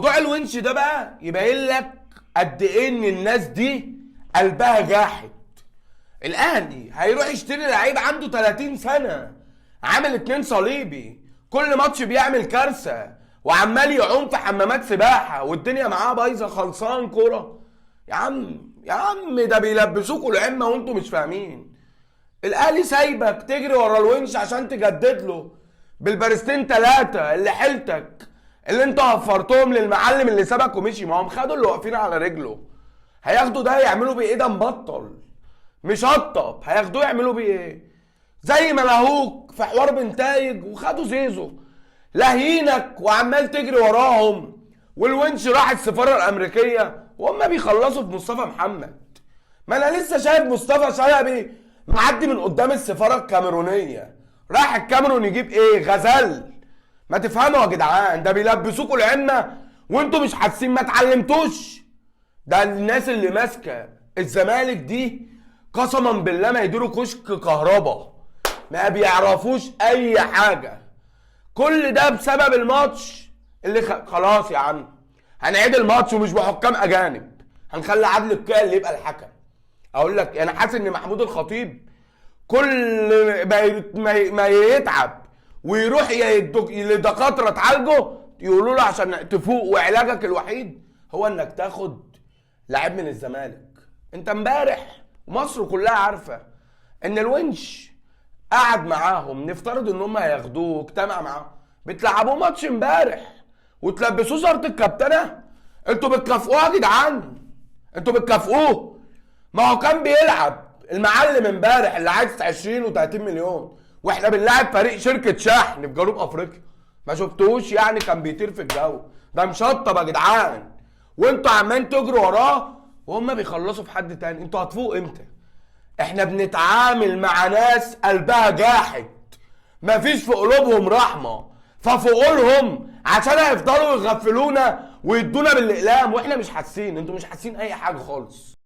موضوع الونش ده بقى يبين لك قد ايه ان الناس دي قلبها جاحد. الاهلي هيروح يشتري لعيب عنده 30 سنه، عامل 2 صليبي، كل ماتش بيعمل كارثه وعمال يعوم في حمامات سباحه والدنيا معاه بايظه خلصان كوره. يا عم ده بيلبسوكوا العمه وانتوا مش فاهمين. الاهلي سايبك تجري ورا الونش عشان تجدد له بالبارستين 3 اللي حيلتك، اللي انت وفرتهم للمعلم اللي سابك ومشي. ما هم خدوا اللي واقفين على رجله، هياخدوا ده يعملوا بيه ايه؟ ده مبطل مش هطب، هياخدوه يعملوا بيه ايه؟ زي ما لهوك في حوار بنتايج وخدوا زيزو، لاهينك وعمال تجري وراهم، والونش راح السفاره الامريكيه وهم بيخلصوا في مصطفى محمد. ما انا لسه شايف مصطفى شلبي معدي من قدام السفاره الكاميرونيه، راح الكاميرون يجيب ايه؟ غزل. ما تفهموا يا جدعان، ده بيلبسوكوا العمه وانتوا مش حاسين، ما اتعلمتوش. ده الناس اللي ماسكه الزمالك دي قسما بالله ما يديروا كشك كهربا، ما بيعرفوش اي حاجه. كل ده بسبب الماتش اللي خلاص يا عم هنعيد الماتش ومش بحكام اجانب، هنخلي عدل الكيل اللي يبقى الحكم. اقول لك انا حاسس ان محمود الخطيب كل ما يتعب ويروح لدكاتره تعالجه يقولوا له عشان تفوق وعلاجك الوحيد هو انك تاخد لعيب من الزمالك. انت امبارح مصر كلها عارفه ان الونش قعد معاهم، نفترض ان هم هياخدوه، اجتمع معاهم، بتلعبوه ماتش امبارح وتلبسوه زارة الكابتنه. انتوا بتكافئوه يا جدعان، انتوا بتكافئوه. ما هو كان بيلعب المعلم امبارح اللي عايز 20 و30 مليون، واحنا بنلعب فريق شركه شحن في جنوب افريقيا. ما شفتوش يعني كان بيطير في الجو؟ ده مشطب يا جدعان، وانتوا عمالين تجروا وراه وهم بيخلصوا في حد تاني. انتوا هتفوقوا امتى؟ احنا بنتعامل مع ناس قلبها جاحد، مفيش في قلوبهم رحمه، ففوقوا لهم عشان هيفضلوا يغفلونا ويدونا بالاقلام واحنا مش حاسين. انتوا مش حاسين اي حاجه خالص.